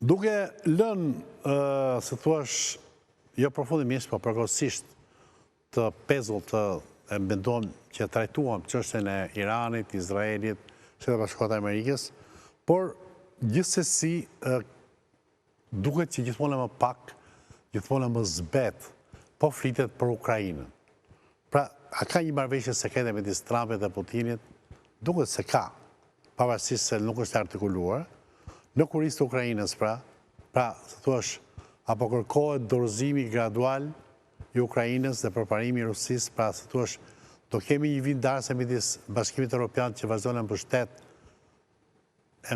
Duke lënë, se thuash, jo përfundimisht, po përkohësisht të pezull të e mendon që trajtuam çështjen e Iranit, Izraelit, Shtetet Bashkuara të Amerikës, por gjithsesi duket që gjithmonë më pak, gjithmonë më zbet, po flitet për Ukrainën. Pra, a ka një marrëveshje sekrete midis Trumpit dhe Putinit? Duket se ka, pavarësisht se nuk është artikuluar, në kurisë të Ukrainës pra, se thuash, apo kërkohet dorëzimi gradual i Ukrainës dhe përparimi i Rusisë, pra se thuash, do kemi një vindarëse midis Bashkimit Evropian që vazhdon e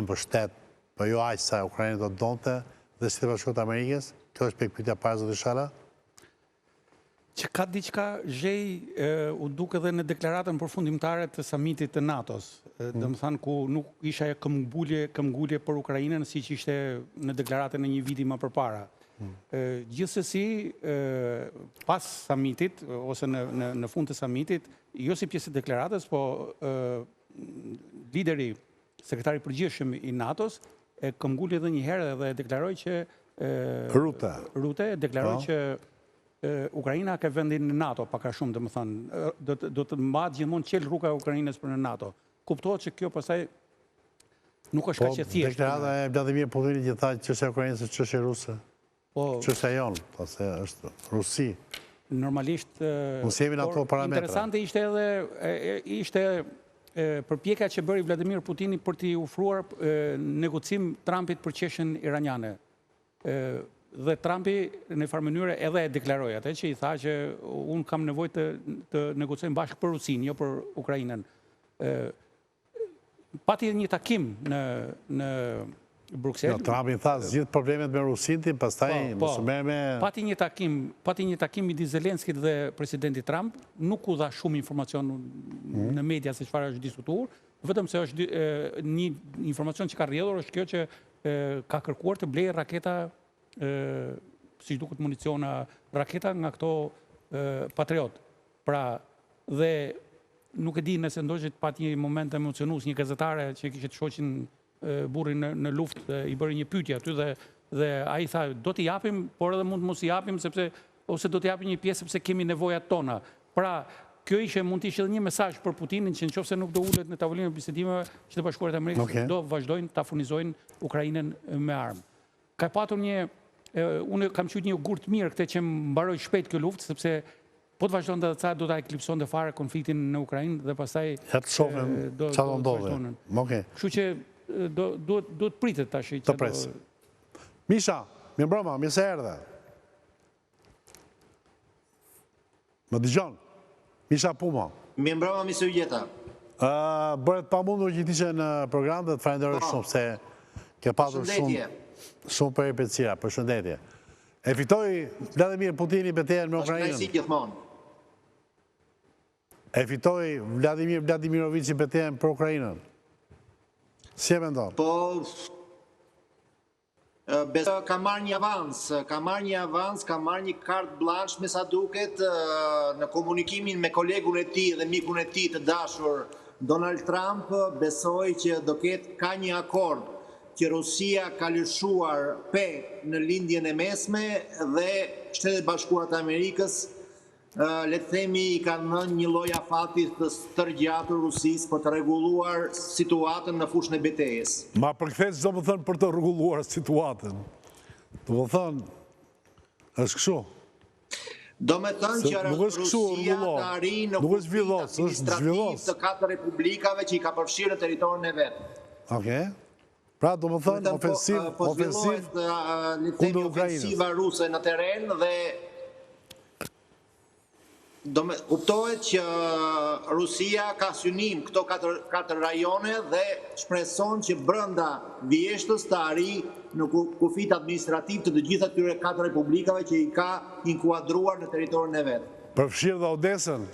mbështet, po jo aq sa Ukraina do donte dhe Shtetet Bashkuara të Amerikës. Kjo është pikpyetja parë, zoti Shala. Që ka diçka zhej u duke dhe në deklaratën përfundimtare të samitit të NATO-s, domethënë ku nuk isha këmbgulje për Ukrainën siç ishte në deklaratën e një viti më përpara. Gjithsesi, pas samitit ose në fund të samitit, jo si pjesë e deklaratës, po lideri, sekretari përgjithshëm i NATO-s e këmbguli edhe një herë dhe deklaroi që Rute deklaroi që Ukraina ka vendin në NATO, pak a shumë, domethënë, do të mbahet gjithmonë qel rruga e Ukrainës për në NATO. Kuptohet që kjo pastaj nuk është kaq e thjeshtë. Deklarata e Vladimir Putinit që tha çështja e Ukrainës është çështje ruse. Çështja jonë, pse është Rusi. Normalisht mos jemi në ato parametra. Interesante ishte përpjekja që bëri Vladimir Putini për t'i ofruar negocim Trumpit për çështjen iraniane. Dhe Trumpi në farë mënyrë edhe e deklaroi atë që i tha që unë kam nevojë të negocojmë bashkë për Rusinë, jo për Ukrainën. Pati një takim në Bruxelles. Trumpi tha zgjidh problemet me Rusinë, pastaj mos u merr me Pati një takim midis Zelenskit dhe presidentit Trump, nuk u dha shumë informacion në media se çfarë është diskutuar, vetëm se është një informacion që ka rrjedhur është kjo që ka kërkuar të blejë raketa si duket municiona, raketa nga këto Patriot. Pra, dhe nuk e di nëse ndoshta pati një moment emocionus, një gazetare që kishte shoqin burrin në luftë, i bëri një pyetje aty dhe ai tha, do t'i japim, por edhe mund të mos i japim ose do t'i japim një pjesë sepse kemi nevojat tona. Pra, kjo mund të ishte edhe një mesazh për Putinin që nëse nuk do ulet në tavolinën e bisedimeve, Shtetet Bashkuara të Amerikës do vazhdojnë ta furnizojnë Ukrainën me armë. Ka patur unë kam qenë një jogurt mirë këtë që mbaroi shpejt kjo luftë, sepse po të vazhdonte edhe ca do ta eklipsonte fare konfliktin në Ukrainë dhe pastaj të shohim çfarë do ndodhe. Okej. Kështu që duhet pritet tash që pres. Misha, mirëmbrëma, mirë se erdhe. Më dëgjon? Misha Puma. Mirëmbrëma, Mr. Gjeta. Bëret pamundur që t'ishe në program dhe të falenderoj shumë se ke patur shumë peripetësira, përshëndetje. E fitoi Vladimir Putini betejën me Ukrainën. Është si gjithmonë. E fitoi Vladimir Vladimirović betejën për Ukrainën. Si e mendon? Po, ka marrë një avans, ka marrë një carte blanche me sa duket në komunikimin me kolegun e tij dhe mikun e tij të dashur Donald Trump, besoi që do ketë ka një akord që Rusia ka lëshuar në lindjen e mesme dhe Shtetet Bashkuara të Amerikës, le të themi, i kanë dhënë një lloj afati të tërgjatur Rusisë për të rregulluar situatën në fushën e betejës. Ma përkthesh do të thënë për të rregulluar situatën. Do të thënë është kështu. Do me thënë që Rusia të arrijë në kufit administrativ të 4 republikave që i ka përfshirë në territorin e vet. Okej. Pra, do më thënë, ofensiv kundër Ukrainës. Ofensiva ruse në teren dhe kuptohet që Rusia ka synim këto 4 rajone dhe shpreson që brenda vjeshtës të arrijë në kufit administrativ të gjitha këtyre 4 republikave që i ka inkuadruar në territorin e vet. Përfshirë dhe Odesën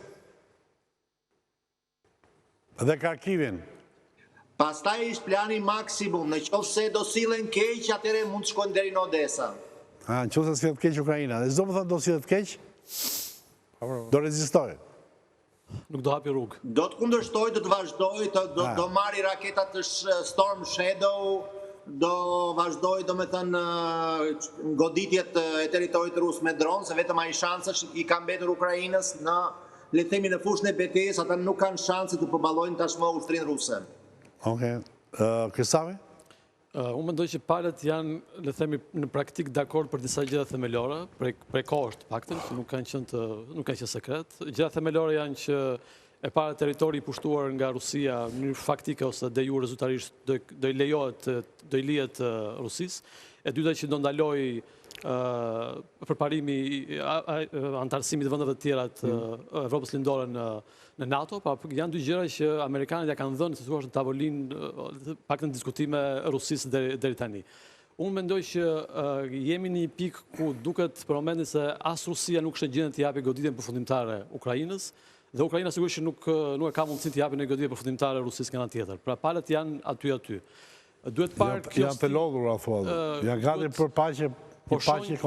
dhe Kharkivin. Pastaj ishtë plani maksimum, në qoftë se do sillen keq, atëre mund të shkojnë deri në Odesa. Në qoftë se sillet keq Ukraina, dhe çdo më thënë do sillet keq, do rezistoj. Nuk do hapi rrugë. Do të kundërshtoj, do të vazhdoj, do marri raketat të Storm Shadow, do vazhdoj goditjet e territorit rus me dronë, se vetëm ai shanse i ka mbetur Ukrainës në le të themi në fushën e betejës, ata nuk kanë shanse të përballojnë tashmë ushtrinë ruse. Okej. Kristavi? Unë mendoj që palët janë, le të themi, në praktik dakord për disa gjëra themelore, prej kohësh të paktën, që nuk kanë qenë sekret. Gjëra themelore janë që e para territori i pushtuar nga Rusia në mënyrë faktike ose de jure zyrtarisht do i lihet Rusisë. E dyta që do ndaloj përparimi antarësimit të vendeve të tjera të Evropës lindore në NATO, pra janë dy gjëra që amerikanët ja kanë dhënë, si thua, në tavolinë paktën diskutime Rusisë deri tani. Unë mendoj që jemi në një pikë ku duket për momentin se as Rusia nuk është gjendje të japë goditjen përfundimtare Ukrainës, dhe Ukraina sigurisht që nuk e ka mundësinë të japë një goditje përfundimtare Rusisë nga ana tjetër. Pra palët janë aty. Duhet parë janë të lodhur, janë gati për paqe. Po shonjë,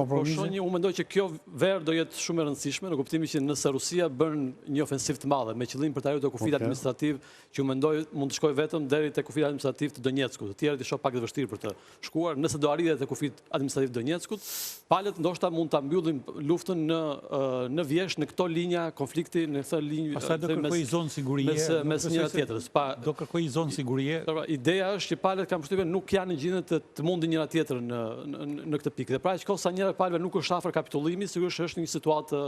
unë mendoj që kjo verë do jetë shumë e rëndësishme, në kuptimin që nëse Rusia bën një ofensiv të madhe me qëllim për të arritur kufit administrativ, që unë mendoj mund të shkojë vetëm deri te kufit administrativ të Donjeckut, të tjerët i shoh pak të vështirë për të shkuar, nëse do arritet te kufit administrativ të Donjeckut, palët ndoshta mund ta mbyllim luftën në vjesh në këto linja konflikti, në këtë linjë pastaj do kërkojë zonë sigurie mes njëra tjetrës. Do kërkojë zonë sigurie. Ideja është që palët kanë përshtypjen nuk janë në gjendje të mundin njëra tjetrën në këtë pikë. Pra që kohë sa njëra palëve nuk është afër kapitullimi, sigurisht është një situatë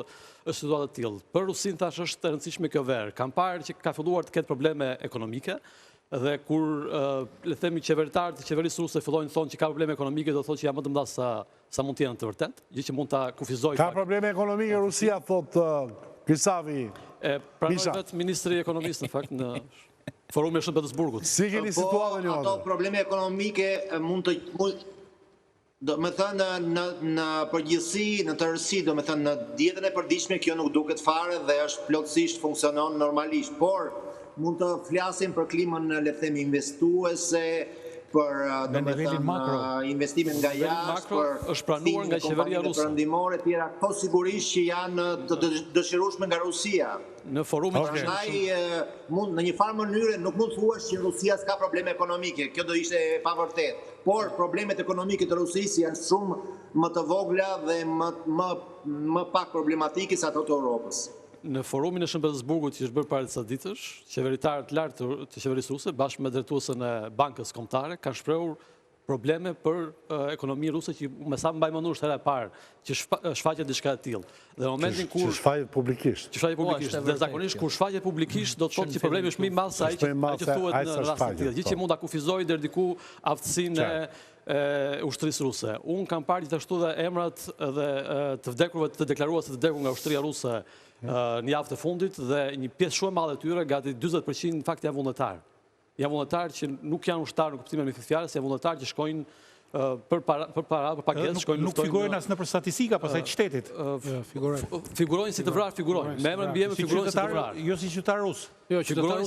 të tillë. Për Rusinë tash është e rëndësishme kjo verë. Kam parë që ka filluar të ketë probleme ekonomike dhe kur le të themi qeveritarët e qeverisë ruse fillojnë të thonë që ka probleme ekonomike, do të thotë që janë më të mëdha sa mund të jenë të vërtet, gjë që mund ta kufizojë. Ka probleme ekonomike Rusia, thotë Kristavi. Pranoi vetë ministri i ekonomisë në fakt në forumin e Shën Petersburgut. Si keni situatën ato probleme ekonomike mund të do me thënë në përgjithësi, në tërësi, do me thënë në dietën e përditshme kjo nuk duket fare dhe është plotësisht funksionon normalisht, por mund të flasim për klimën, le të themi, investuese, për investimin nga jashtë, është pranuar nga qeveria ruse. Perëndimore të tjera, këto sigurisht që janë të dëshirueshme nga Rusia. Në forumin në një farë mënyre nuk mund thuash që Rusia s'ka probleme ekonomike, kjo do ishte e pavërtet. Por problemet ekonomike të Rusisë janë shumë më të vogla dhe më pak problematike se ato të Europës. Në forumin e Shën Petersburgut që është bërë para disa ditësh, qeveritarët lartë të qeverisë ruse bashkë me drejtuesën e bankës kombëtare kanë shprehur probleme për ekonominë ruse që me sa mbaj mendur është hera e parë që shfaqet diçka e tillë. Dhe në momentin kur shfaqet publikisht. Dhe zakonisht kur shfaqet publikisht do të thotë që problemi është më i madh se ai që thuhet në rast të tillë. Gjë që mund ta kufizojë deri diku aftësinë e ushtrisë ruse. Unë kam parë gjithashtu dhe emrat dhe të vdekurve të deklaruar se të vdekur nga ushtria ruse në javën e fundit dhe një pjesë shumë e madhe e tyre, gati 40% në fakt janë vullnetarë. Janë vullnetarë që nuk janë ushtarë në kuptimin e fjalës, janë vullnetarë që shkojnë për pagesë, shkojnë nuk figurojnë as nëpër statistika pastaj të shtetit. Figurojnë si të vrarë, figurojnë. Me emrin mbi emër figurojnë si të vrarë. Jo si qytetar rus. Jo, qytetarë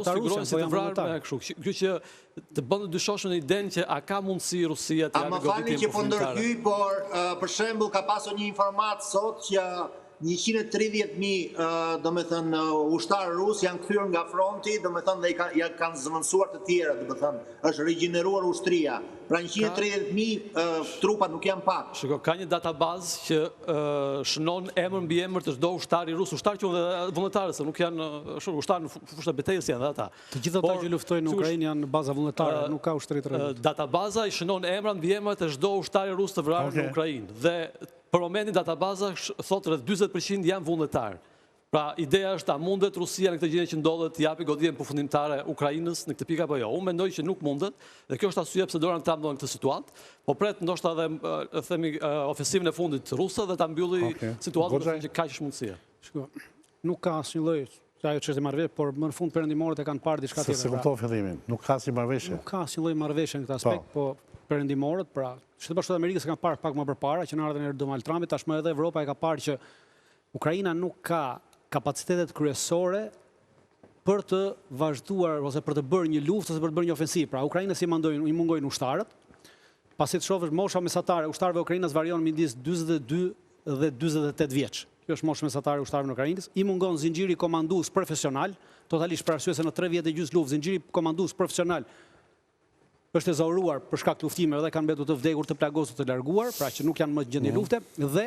figurojnë si të vrarë me kështu. Kjo që të bën të dyshoshme në idenë që a ka mundësi Rusia të japë goditjen që po ndërhyj, por për shembull ka pasur një informatë sot që 130.000 do me thënë ushtarë rusë janë kthyer nga fronti, do me thënë dhe kanë zëvendësuar të tjera, do me thënë është rigjeneruar ushtria. Pra 130.000 trupa nuk janë pak. Shiko, ka një databazë që shënon emër mbi emër të çdo ushtari rus, ushtar që vullnetarë, se nuk janë ushtarë në fushën e betejës janë dhe ata. Të gjithë ata që luftojnë në Ukrainë janë në baza vullnetare, nuk ka ushtri të rrethot. Databaza i shënon emrat mbi emër të çdo ushtari rus të vrarë në Ukrainë. Dhe për momentin databaza thotë rreth 40% janë vullnetarë. Pra, ideja është a mundet Rusia në këtë gjendje që ndodhet të japi goditjen përfundimtare Ukrainës në këtë pikë apo jo. Unë mendoj që nuk mundet, dhe kjo është arsye pse Donald Trump ndodhet në këtë situatë, po pret ndoshta edhe themi ofensivën e fundit ruse dhe ta mbylli situatën që ka mundësi. Shiko, nuk ka asnjë lloj ajo çështë marrëveshje, por më në fund perëndimorët e kanë parë diçka tjetër. Se kuptoj fillimin, nuk ka asnjë marrëveshje. Nuk ka asnjë lloj marrëveshje në këtë aspekt, po perëndimorët, pra Shtetet Bashkuara të Amerikës e kanë parë pak më përpara që në ardhen e Donald Trumpit, tashmë edhe Evropa e ka parë që Ukraina nuk ka kapacitetet kryesore për të vazhduar ose për të bërë një luftë ose për të bërë një ofensivë. Pra Ukrainës i mungojnë ushtarët. Pasi të shohësh mosha mesatare ushtarëve Ukrainës varion midis 42 dhe 48 vjeç. Kjo është moshë mesatare ushtarëve në Ukrainës. I mungon zinxhiri komandues profesional, totalisht për arsye se në 3 vjet e gjysmë luftë zinxhiri komandues profesional është ezauruar për shkak të luftimeve dhe kanë mbetur të vdekur, të plagosur, të larguar, pra që nuk janë më gjendje lufte, dhe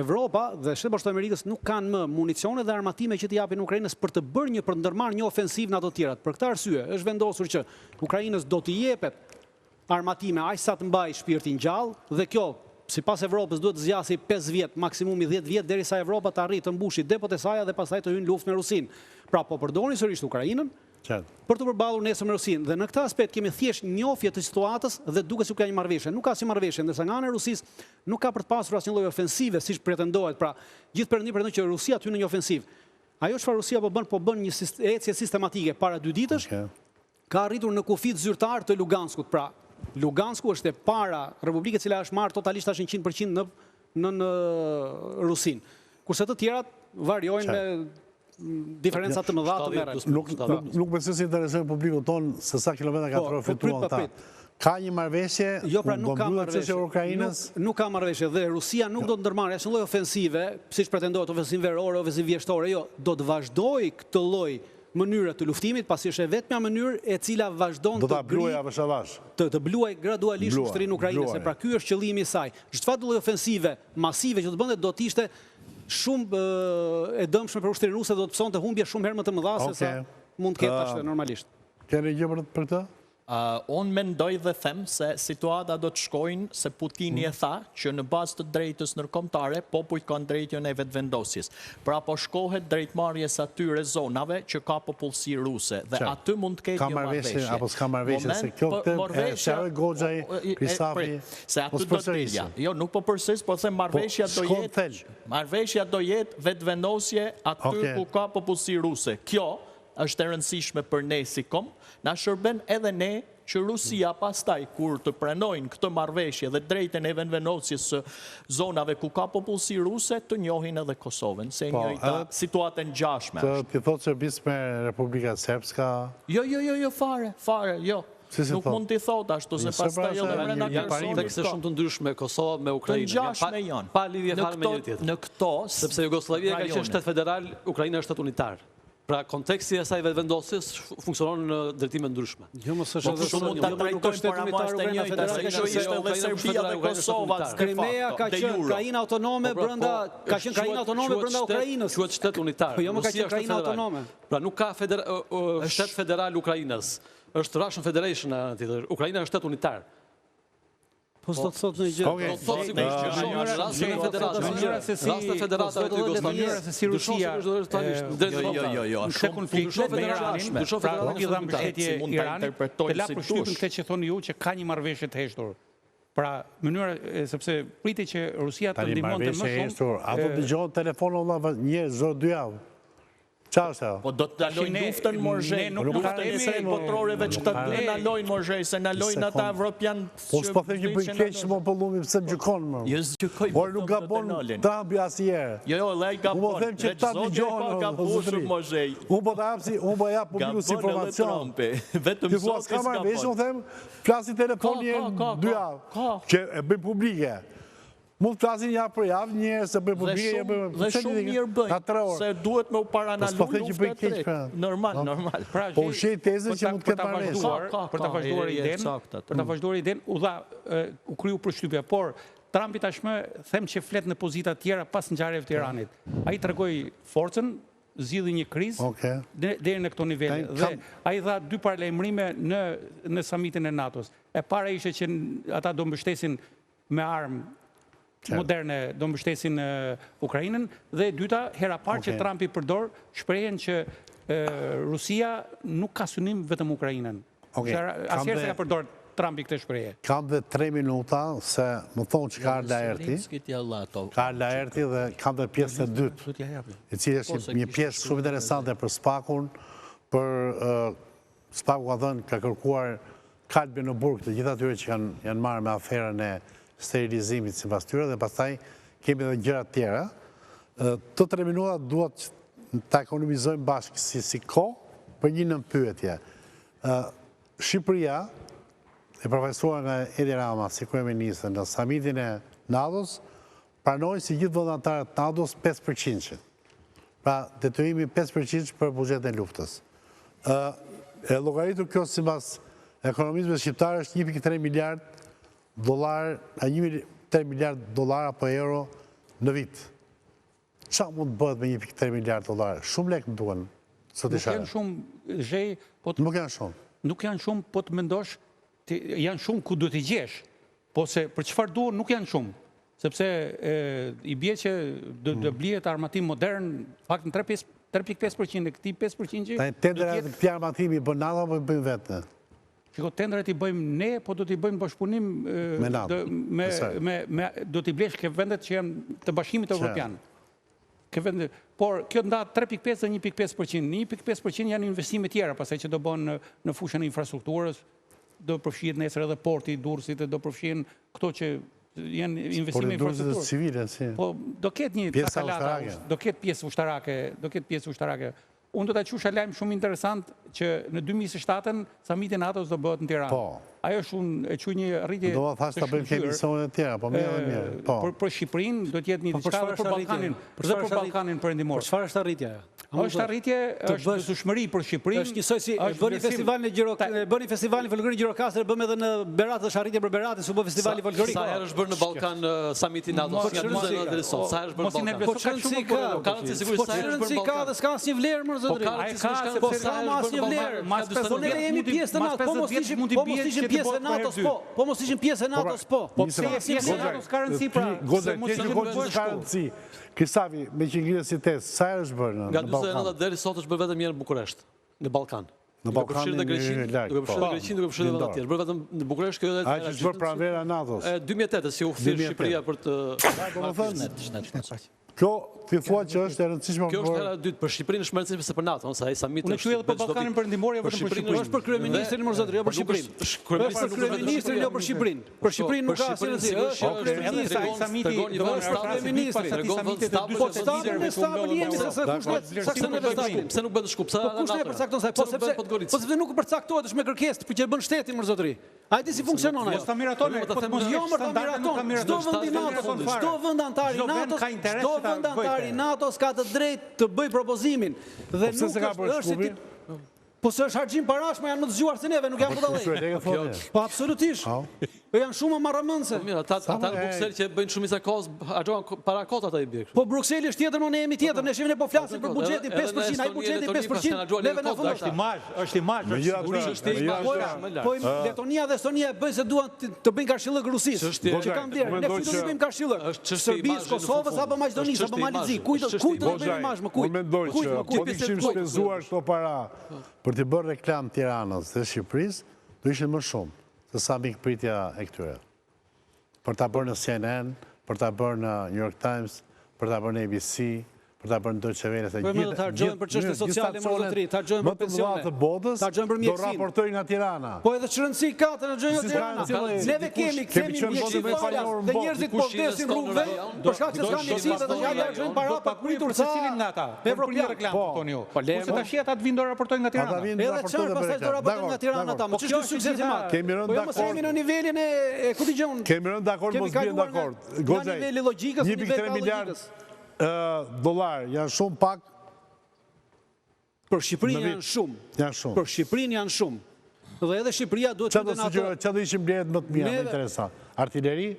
Evropa dhe Shtetet Bashkuara të Amerikës nuk kanë më municione dhe armatime që t'i japin Ukrainës për të bërë për ndërmarrë një ofensiv në ato të tjerat. Për këtë arsye është vendosur që Ukrainës do t'i jepet armatime aq sa të mbajë shpirtin gjallë dhe kjo sipas Evropës duhet të zgjasë 5 vjet, maksimumi 10 vjet derisa Evropa të arrijë të mbushë depot e saj dhe pastaj të hyjë në luftë me Rusinë. Pra po përdorin sërish Ukrainën për të përballur nesër me Rusinë. Dhe në këtë aspekt kemi thjesht njohje të situatës dhe duket se ka një marrëveshje. Nuk ka si marrëveshje, ndërsa nga ana e Rusisë nuk ka për të pasur asnjë lloj ofensive siç pretendohet. Pra, gjithë perëndim pretendon që Rusia të hyjë në një ofensivë. Ajo çfarë Rusia po bën një ecje sistematike para 2 ditësh, ka arritur në kufit zyrtar të Luganskut. Pra, Lugansku është e para republike e cila është marrë totalisht 100% në Rusinë. Kurse të tjerat variojnë me diferencat të mëdha të merren. Nuk besoj se interesojnë publikun ton se sa kilometra ka përfituar ata. Ka një marrëveshje, jo, pra nuk ka marrëveshje Ukrainës. Nuk ka marrëveshje dhe Rusia nuk do të ndërmarrë asnjë lloj ofensive, siç pretendohet, ofensivë verore, ofensivë vjeshtore, jo, do të vazhdojë këtë lloj mënyre të luftimit, pasi është e vetmja mënyrë e cila vazhdon të bluaj gradualisht ushtrinë ukrainase. Pra ky është qëllimi i saj. Çfarë lloj ofensive masive që do të bënte do të ishte shumë e dëmshme për ushtrinë ruse, do të psonte humbje shumë herë më të mëdha se sa mund të ketë ashtu normalisht. Keni gjë për këtë? Unë mendoj dhe them se situata do të shkojnë se Putini e tha që në bazë të drejtës ndërkombëtare popujt kanë drejtën e vetvendosjes. Pra po shkohet drejtmarrjes atyre zonave që ka popullsi ruse dhe aty mund të ketë një marrëveshje. Apo s'ka marrëveshje se kjo këtë shëroi Goxhaj, Kristafi. Se aty do të dilja. Jo, nuk po përsëris, po them marrëveshja do jetë vetvendosje aty ku ka popullsi ruse. Kjo është e rëndësishme për ne si kom, na shërben edhe ne që Rusia pastaj kur të pranojnë këtë marrëveshje dhe drejtën e vendosjes së zonave ku ka popullsi ruse të njohin edhe Kosovën, se njëjta situatë ngjashme. Ti thotë se bis me Republika Srpska? Jo, fare, jo. Nuk mund t'i thot ashtu se pastaj edhe brenda Kosovës se shumë të ndryshme Kosova me Ukrainën. Të ngjashme janë. Pa lidhje fare me njëri tjetrin. Në këto, sepse Jugosllavia ka qenë shtet federal, Ukraina është shtet unitar. Pra, konteksti e saj vetvendosjes funksionon në drejtime ndryshme. Jo, mos është edhe shumë mund ta trajtojmë paramarrës të njëjta, se kjo ishte edhe Serbia dhe Kosova. Krimea ka qenë krajinë autonome brenda, Ukrainës. Quhet shtet unitar. Po jo, më ka qenë krajinë autonome. Pra, nuk ka shtet federal Ukrainës. Është Russian Federation anë tjetër. Ukraina është shtet unitar. Po s'do të thotë në gjë. Do të thotë si mënyra se si Rusia jo, shumë konflikte me Iranin, pra nuk i dha mbështetje Iranit, të la përshtypjen këtë që thoni ju që ka një marrëveshje të heshtur. Pra, mënyra sepse priti që Rusia të ndihmonte më shumë. Ato dëgjohen telefonon njerëz çdo 2 javë. Po do të ndalojnë luftën Morzhej, luftën e së botroreve që të ndalojnë Morzhej, se ndalojnë ata evropian. Po s'po them që bëjnë keq më po llumi pse gjykon më. Por nuk gabon Trumpi asnjëherë. Jo, ai gabon. Unë them që ta dëgjohen Morzhej. Unë po jap publikut informacion. Vetëm sot s'ka marrëveshje, unë them flasi telefoni 2 javë. Që e bëjnë publike. Mund të flasin javë për javë, njerëz se bëjnë publike, dhe shumë mirë bëjnë, se duhet me u paranalu luftë të tretë. Normal. Po ushej tezën që mund të ketë marrëveshje. Për ta vazhduar idenë, u kryu përshtypje, por Trumpi tashmë them që flet në pozita tjera pas ngjarjeve të Iranit. Ai tregoi forcën, zgjidhi një krizë deri në këto nivele dhe ai dha 2 paralajmërime në samitin e NATO-s. E para ishte që ata do mbështesin me armë moderne, do mbështesin Ukrainën, dhe e dyta, hera parë që Trumpi përdor shprehjen që Rusia nuk ka synim vetëm Ukrainën. Asnjëherë se ka përdor Trumpi këtë shprehje. Kam dhe 3 minuta, se më thonë që ka Arda Erti. Ka Arda Erti dhe kam dhe pjesë të dytë, e cilë është një pjesë shumë interesante për Spakun, për Spaku ka thënë, ka kërkuar kalbi në burg të gjitha atyre që janë marrë me aferën e sterilizimit si pas tyre, dhe pastaj kemi dhe gjërat tjera. Të 3 minuta duhet të ekonomizojmë bashkë si ko për një nëmpyetje. Shqipëria, e përfaqësuar nga Edi Rama si kryeministër në samitin e NATO-s, pranoi si gjithë vëndantarët NATO-s 5%. Pra, detyrimi 5% për buxhetin e luftës. E llogaritur kjo sipas ekonomisë shqiptare është 1.3 miliard dollar, 1.3 miliard dollar apo euro në vit. Qa mund të bëhet me 1.3 miliard dollar? Shumë lek në duhen, sot i shara. Nuk janë shumë, zhej, Nuk janë shumë. Nuk janë shumë, po të mendosh, janë shumë ku do t'i gjesh, po se për çfarë duhen nuk janë shumë, sepse i bje që do blihet armatim modern, pak në 3.5% e këti 5% që... Tenderat e këti armatimi i bën NATO apo i bëjmë vetë? Shiko, tenderat i bëjmë ne, po do t'i bëjmë bashkëpunim me NATO. Do t'i blesh ke vendet që janë të Bashkimit Evropian. Por kjo nda 3.5 dhe 1.5%. 1.5% janë investime tjera, pasaj që do bënë në fushën e infrastrukturës, do përfshihet nesër edhe porti, Durrësit, do përfshihen këto që janë investime infrastrukturës. Civile, si. Po, do ketë një takalata, do ketë pjesë ushtarake. Unë do të qush lajm shumë interesant që në 2027-ën samiti NATO-s do bëhet në Tiranë. Po. Ajo është e quj një rritje do thash ta bëjmë emisionet e tjera, po mirë dhe mirë. Po. Për Shqipërinë do të jetë një diçka dhe për Ballkanin, për Ballkanin perëndimor. Për çfarë është arritja ajo? Është arritje, është dëshmëri për Shqipërinë. Është njësoj si bëni festivalin Folgëri Gjirokastër, bëm edhe në Berat, është arritje për Beratin, su bë festivali Folgëri. Sa herë është bërë në Ballkan samiti NATO, nga 40 deri sot. Sa herë është bërë në Ballkan? Po çrëndsi ka, sa herë është bërë në Ballkan? Dhe s'ka asnjë vlerë më zotëri. Po sa më asnjë vlerë. Po ne jemi pjesë të NATO, po mos ishim pjesë e NATO-s po. Po mos ishim pjesë e NATO-s po. Po pse pjesë e NATO-s ka rëndësi pra? Goza, ti që ka rëndësi. Kristavi, me që ngrirë si tesë, sa herë është bërë në Ballkan? Nga 29 deri sot është bërë vetëm mirë në Bukuresht, në Ballkan. Në Ballkanin duke përfshirë dhe Greqinë, duke përfshirë dhe vendet tjerë. Bërë vetëm në Bukuresht kjo edhe... A që është bërë pranvera NATO-s? 2008 si u kthyer Shqipëria për të... Kjo ti thua që është e rëndësishme për... Kjo është hera e dytë, për Shqipërinë është më rëndësishme se për NATO, sa ai samit është... Unë quaj edhe për Ballkanin Perëndimor, jo vetëm për Shqipërinë. Është për kryeministrin më zotëri, jo për Shqipërinë. Është për kryeministrin, jo për Shqipërinë. Për Shqipërinë nuk ka asnjë rëndësi. Është kryeministri i samiti, do të kryeministri. Po stafin e stafin jemi se kushtet ne stafin. Pse nuk bën të shkup? Sa kush ne përcakton sa? Po sepse nuk përcaktohet është me kërkesë, për që bën shteti më zotëri. Hajde si funksionon ajo. Mos ta miratoni, jo më ta miraton. Çdo vend i NATO-s, çdo vend antar i NATO-s, çdo vend antar i NATO-s ka të drejtë të bëj propozimin. Dhe nuk është po se është harxhim parash, më janë më të zgjuar se neve, nuk janë po dallë. Po absolutisht. Po janë shumë marrëmendse. Po mirë, ata në Bruksel që bëjnë shumë kohës, harxhohen para kot ata i bie. Po Brukseli është tjetër, ne jemi tjetër, ne shihni po flasim për buxhetin 5%, ai buxheti 5%, neve na fundon. Është imazh. Po Letonia dhe Estonia bëjnë se duan të bëjnë karshillëk Rusisë. Që kanë vlerë, ne fitojmë të bëjmë karshillëk. Serbisë, Kosovës apo Maqedonisë apo Malizi, kujt do të bëjmë imazh më kujt? Mendoj që po kishim shpenzuar këto para për të bërë reklam Tiranës dhe Shqipërisë, do ishin më shumë se sa mikpritja e këtyre. Për ta bërë në CNN, për ta bërë në New York Times, për ta bërë në ABC, për ta bërë në Deutsche Welle. Po më të harxojmë për çështje sociale më zotëri, të harxojmë për pensione. Të botës, do raportojnë nga Tirana. Po edhe çrëndsi ka të harxojnë nga Tirana. Neve kemi mjekësi dhe njerëzit po vdesin rrugëve, për shkak se s'kan mjekësi dhe ja harxojnë para pa pritur sa cilin nga ata. Evropian reklam toni ju. Po tash ata të vinë do raportojnë nga Tirana. Edhe çfarë pastaj do raportojnë nga Tirana ata. Më ç'është suksesi i madh. Kemi rënë dakord. Po jemi në nivelin e ku dëgjon. Kemi rënë dakord, mos bien dakord. Goxha. Në niveli logjikës, në nivel miliard dollar janë shumë pak. Për Shqipërinë janë shumë. Janë shumë. Për Shqipërinë janë shumë. Dhe edhe Shqipëria duhet të ndonjë ato. Çfarë do ishim blerët më të mira, më interesant. Artilleri,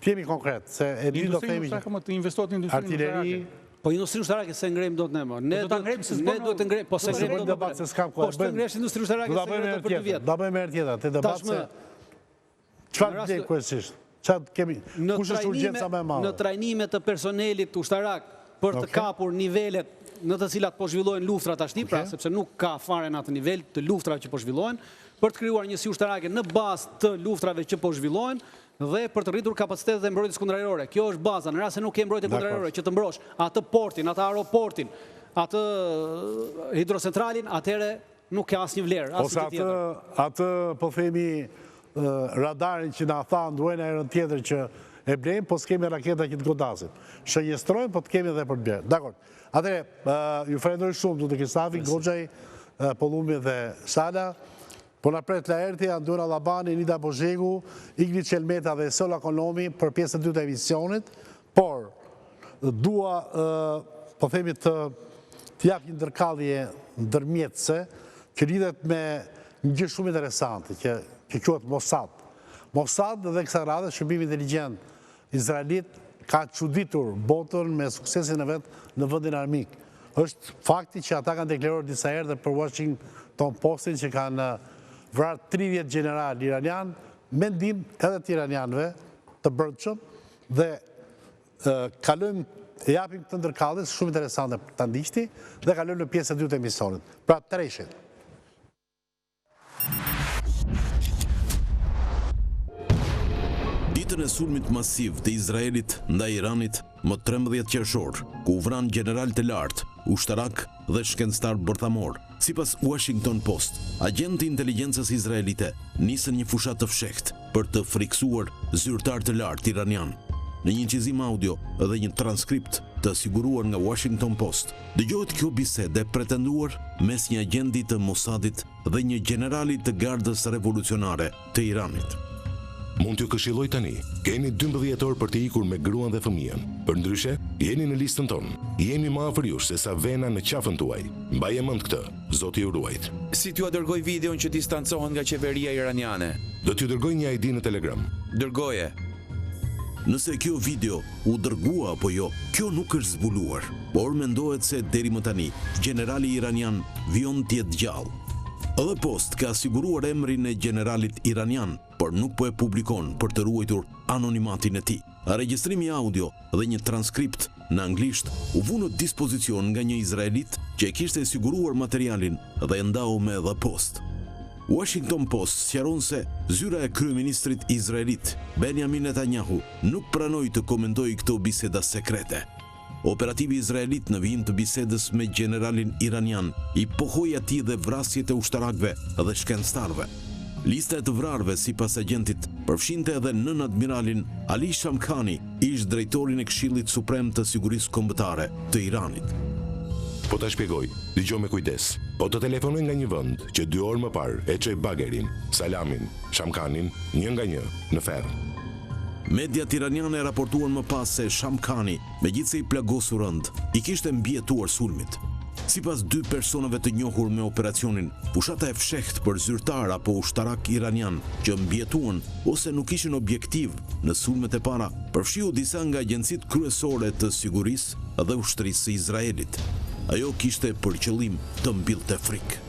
themi konkret, se e di do themi. Të investohet në industrinë artilleri. Po industrinë ushtarake se ngrem dot ne më. Ne do ta ngrem, ne duhet të ngrem, po se ngrem do debat se s'kam kohë. Po të ngresh industrinë ushtarake se ngrem për 2 vjet. Do bëjmë herë tjetër, te debat se çfarë blen kryesisht. Çfarë kemi? Kush është urgjenca më e madhe? Në trajnime të personelit ushtarak për të kapur nivelet në të cilat po zhvillohen luftrat tashti, pra sepse nuk ka fare në atë nivel të luftrave që po zhvillohen, për të krijuar njësi ushtarake në bazë të luftrave që po zhvillohen dhe për të rritur kapacitetet e mbrojtjes kundërajrore. Kjo është baza. Në rast se nuk ke mbrojtje kundërajrore që të mbrosh atë portin, atë aeroportin, atë hidrocentralin, atëherë nuk ka asnjë vlerë, asnjë tjetër. Atë po themi radarin që na tha nduajnë ajrën tjetër që e blejmë, po s'kemi raketa që të godasim. Shënjestrojmë, po të kemi dhe për të bjerë. Dakor. Atëre, ju falenderoj shumë, du të Kristafi, Goxhaj, Pollumi dhe Sala. Po na pret Laerti, Andura Labani, Nida Bozhegu, Igli Qelmeta dhe Sola Konomi për pjesën 2 të emisionit, por dua, po themi të jap një ndërkallje ndërmjetëse që lidhet me një gjë shumë interesante që quhet Mossad. Mossad dhe kësaj radhe shërbimi inteligent izraelit ka çuditur botën me suksesin e vet në vendin armik. Është fakti që ata kanë deklaruar disa herë dhe për Washington Postin që kanë vrarë 30 general iranian, mendim edhe të iranianëve të brendshëm dhe kalojmë e japim këtë ndërkallës shumë interesante për ta ndiqni dhe kalojmë në pjesën e dytë të emisionit. Pra treshin. Ditën e sulmit masiv të Izraelit ndaj Iranit më 13 qershor, ku u vran general të lartë, ushtarak dhe shkencëtar bërthamor. Sipas Washington Post, agjentë i inteligjencës izraelite nisën një fushat të fshehtë për të friksuar zyrtar të lartë iranian. Në një incizim audio dhe një transkript të siguruar nga Washington Post, dëgohet kjo bisedë e pretenduar mes një agjenti të Mossadit dhe një generali të gardës revolucionare të Iranit. Mund t'ju këshilloj tani, keni 12 orë për të ikur me gruan dhe fëmijën. Përndryshe, jeni në listën tonë. Jemi më afër jush se sa vena në qafën tuaj. Mbaje mend këtë, Zoti ju ruajt. Si t'ju dërgoj videon që distancohen nga qeveria iraniane? Do t'ju dërgoj një ID në Telegram. Dërgoje. Nëse kjo video u dërgua apo jo, kjo nuk është zbuluar, por mendohet se deri më tani, generali iranian vion t'jetë gjallë. Edhe Post ka siguruar emrin e generalit iranian, por nuk po e publikon për të ruajtur anonimatin e tij. Regjistrimi audio dhe një transkript në anglisht u vu në dispozicion nga një izraelit që e kishte siguruar materialin dhe e ndau me edhe Post. Washington Post sqaron se zyra e kryeministrit izraelit, Benjamin Netanyahu, nuk pranoi të komentojë këto biseda sekrete. Operativi izraelit në vijim të bisedës me generalin iranian i pohoi atij dhe vrasjet e ushtarakëve dhe shkencëtarëve. Lista e të vrarëve sipas agentit përfshinte edhe nën admiralin Ali Shamkhani, ish drejtorin e Këshillit Suprem të Sigurisë Kombëtare të Iranit. Po ta shpjegoj, dëgjoj me kujdes. Po të telefonoj nga një vend që 2 orë më parë e çoi Bagerin, Salamin, Shamkhanin një nga një në ferr. Mediat iraniane raportuan më pas se Shamkhani, megjithse i plagosur rënd, i kishte mbietuar sulmit. Sipas 2 personave të njohur me operacionin, fushata e fshehtë për zyrtar apo ushtarak iranian që mbietuan ose nuk ishin objektiv në sulmet e para, përfshiu disa nga agjencitë kryesore të sigurisë dhe ushtrisë së Izraelit. Ajo kishte për qëllim të mbillte frikë.